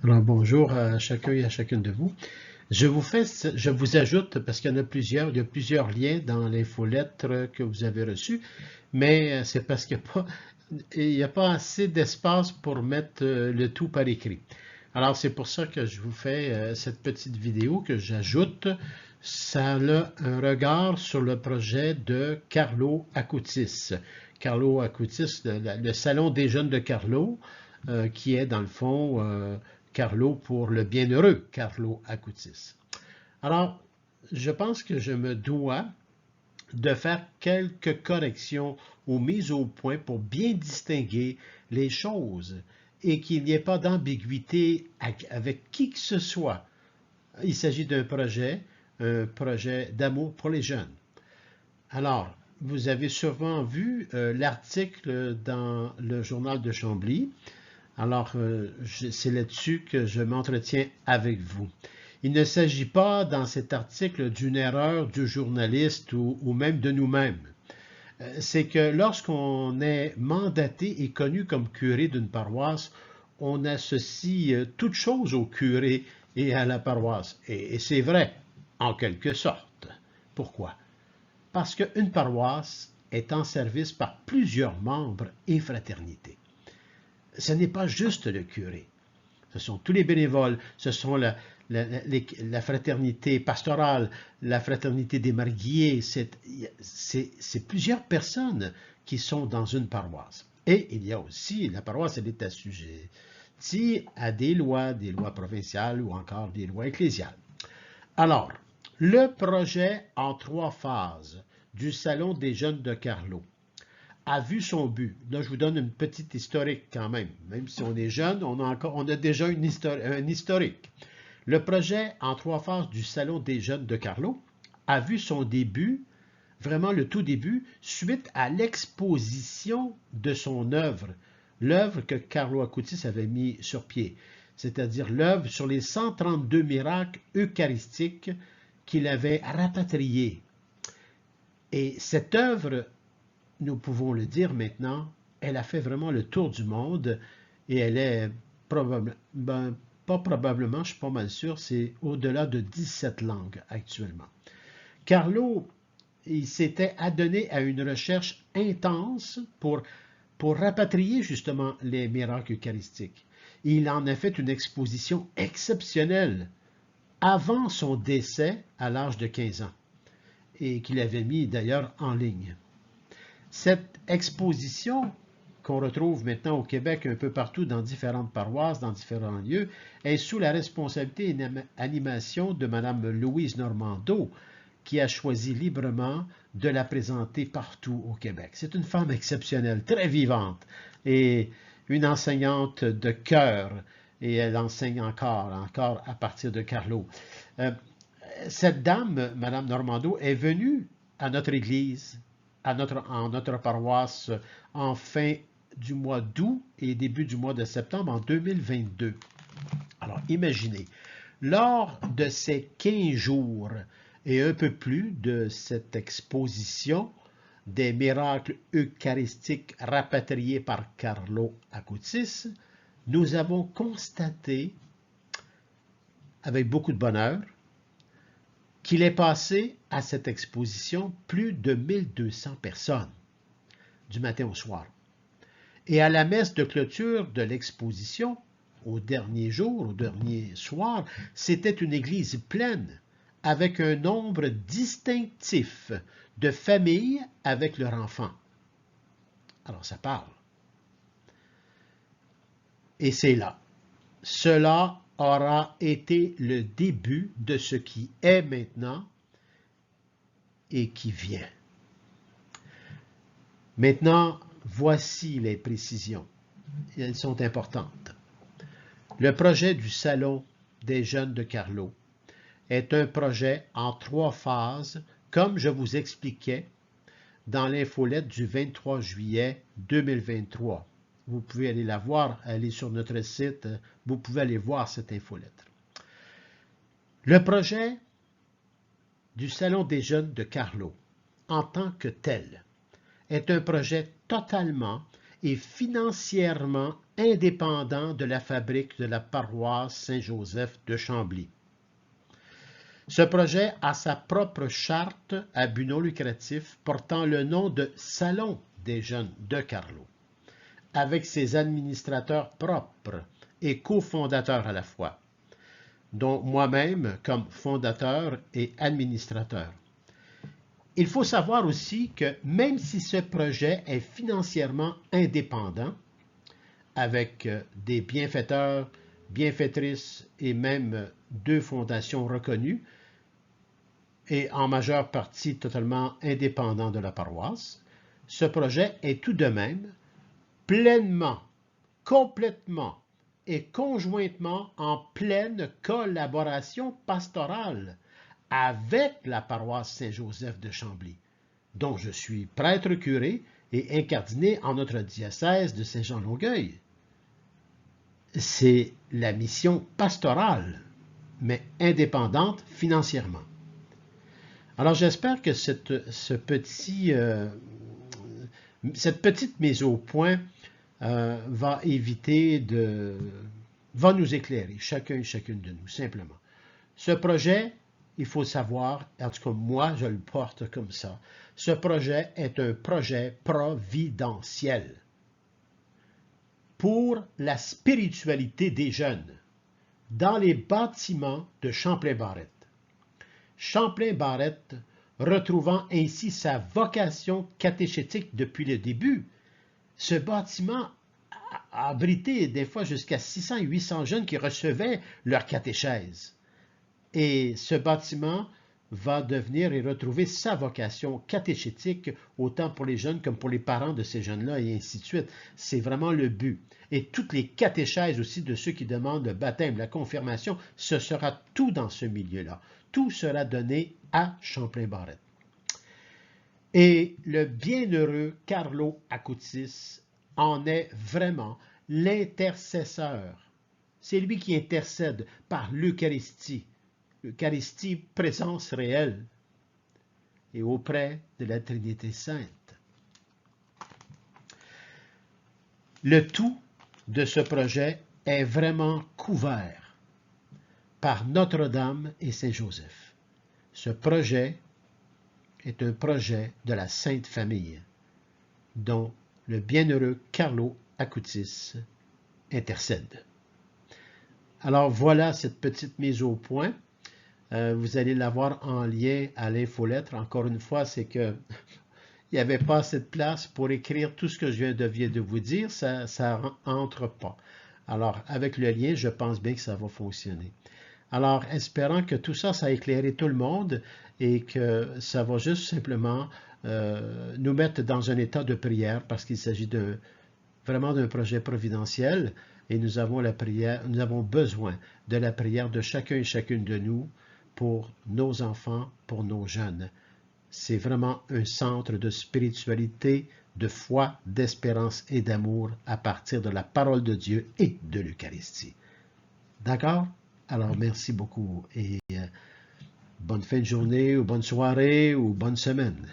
Alors bonjour à chacun et à chacune de vous. Je vous ajoute parce qu'il y en a plusieurs, il y a plusieurs liens dans l'infolettre que vous avez reçue, mais c'est parce il y a pas assez d'espace pour mettre le tout par écrit. Alors c'est pour ça que je vous fais cette petite vidéo que j'ajoute. Ça a un regard sur le projet de Carlo Acutis. Carlo Acutis, le salon des jeunes de Carlo, qui est dans le fond Carlo pour le bienheureux Carlo Acutis. Alors, je pense que je me dois de faire quelques corrections ou mises au point pour bien distinguer les choses et qu'il n'y ait pas d'ambiguïté avec qui que ce soit. Il s'agit d'un projet, un projet d'amour pour les jeunes. Alors, vous avez sûrement vu l'article dans le journal de Chambly. Alors, c'est là-dessus que je m'entretiens avec vous. Il ne s'agit pas dans cet article d'une erreur du journaliste ou même de nous-mêmes. C'est que lorsqu'on est mandaté et connu comme curé d'une paroisse, on associe toute chose au curé et à la paroisse. Et c'est vrai, en quelque sorte. Pourquoi? Parce qu'une paroisse est en service par plusieurs membres et fraternités. Ce n'est pas juste le curé. Ce sont tous les bénévoles, ce sont la fraternité pastorale, la fraternité des mariés. C'est plusieurs personnes qui sont dans une paroisse. Et il y a aussi, la paroisse, elle est assujettie à des lois provinciales ou encore des lois ecclésiales. Alors, le projet en 3 phases du Salon des jeunes de Carlo a vu son but. Là, je vous donne une petite historique quand même. Même si on est jeune, on a déjà un historique. Le projet en 3 phases du Salon des jeunes de Carlo a vu son début, vraiment le tout début, suite à l'exposition de son œuvre, l'œuvre que Carlo Acutis avait mis sur pied, c'est-à-dire l'œuvre sur les 132 miracles eucharistiques qu'il avait rapatriés. Et cette œuvre, nous pouvons le dire maintenant, elle a fait vraiment le tour du monde et elle est probablement, pas probablement, je suis pas mal sûr, c'est au-delà de 17 langues actuellement. Carlo, il s'était adonné à une recherche intense pour rapatrier justement les miracles eucharistiques. Il en a fait une exposition exceptionnelle avant son décès à l'âge de 15 ans et qu'il avait mis d'ailleurs en ligne. Cette exposition qu'on retrouve maintenant au Québec un peu partout dans différentes paroisses, dans différents lieux, est sous la responsabilité et animation de Mme Louise Normando, qui a choisi librement de la présenter partout au Québec. C'est une femme exceptionnelle, très vivante et une enseignante de cœur, et elle enseigne encore à partir de Carlo. Cette dame, Mme Normando, est venue à notre église, en notre paroisse, en fin du mois d'août et début du mois de septembre en 2022. Alors, imaginez, lors de ces 15 jours et un peu plus de cette exposition des miracles eucharistiques rapatriés par Carlo Acutis, nous avons constaté, avec beaucoup de bonheur, qu'il est passé à cette exposition plus de 1200 personnes, du matin au soir. Et à la messe de clôture de l'exposition, au dernier jour, au dernier soir, c'était une église pleine, avec un nombre distinctif de familles avec leurs enfants. Alors ça parle. Et c'est là. Cela aura été le début de ce qui est maintenant et qui vient. Maintenant, voici les précisions. Elles sont importantes. Le projet du Salon des jeunes de Carlo est un projet en 3 phases, comme je vous expliquais dans l'infolette du 23 juillet 2023. Vous pouvez aller la voir, elle est sur notre site, vous pouvez aller voir cette infolettre. Le projet du Salon des jeunes de Carlo, en tant que tel, est un projet totalement et financièrement indépendant de la fabrique de la paroisse Saint-Joseph de Chambly. Ce projet a sa propre charte à but non lucratif portant le nom de Salon des jeunes de Carlo, avec ses administrateurs propres et cofondateurs à la fois, dont moi-même comme fondateur et administrateur. Il faut savoir aussi que même si ce projet est financièrement indépendant, avec des bienfaiteurs, bienfaitrices et même 2 fondations reconnues, et en majeure partie totalement indépendant de la paroisse, ce projet est tout de même pleinement, complètement et conjointement en pleine collaboration pastorale avec la paroisse Saint-Joseph de Chambly, dont je suis prêtre curé et incardiné en notre diocèse de Saint-Jean-Longueuil. C'est la mission pastorale, mais indépendante financièrement. Alors j'espère que cette petite mise au point va nous éclairer, chacun et chacune de nous, simplement. Ce projet, il faut savoir, en tout cas moi je le porte comme ça, ce projet est un projet providentiel pour la spiritualité des jeunes dans les bâtiments de Champlain-Barrette. Champlain-Barrette retrouvant ainsi sa vocation catéchétique depuis le début. Ce bâtiment a abrité des fois jusqu'à 600 et 800 jeunes qui recevaient leur catéchèse. Et ce bâtiment va devenir et retrouver sa vocation catéchétique autant pour les jeunes comme pour les parents de ces jeunes-là et ainsi de suite. C'est vraiment le but. Et toutes les catéchèses aussi de ceux qui demandent le baptême, la confirmation, ce sera tout dans ce milieu-là. Tout sera donné à Champlain-Barrette. Et le bienheureux Carlo Acutis en est vraiment l'intercesseur. C'est lui qui intercède par l'Eucharistie. L'Eucharistie, présence réelle, et auprès de la Trinité sainte. Le tout de ce projet est vraiment couvert par Notre-Dame et Saint-Joseph. Ce projet est un projet de la Sainte Famille, dont le bienheureux Carlo Acutis intercède. Alors voilà cette petite mise au point. Vous allez l'avoir en lien à l'infolettre. Encore une fois, c'est que il n'y avait pas assez de place pour écrire tout ce que je viens de vous dire. Ça entre pas. Alors, avec le lien, je pense bien que ça va fonctionner. Alors, espérant que tout ça, ça a éclairé tout le monde et que ça va juste simplement nous mettre dans un état de prière parce qu'il s'agit vraiment d'un projet providentiel et nous avons besoin de la prière de chacun et chacune de nous pour nos enfants, pour nos jeunes. C'est vraiment un centre de spiritualité, de foi, d'espérance et d'amour à partir de la parole de Dieu et de l'Eucharistie. D'accord? Alors, merci beaucoup et bonne fin de journée ou bonne soirée ou bonne semaine.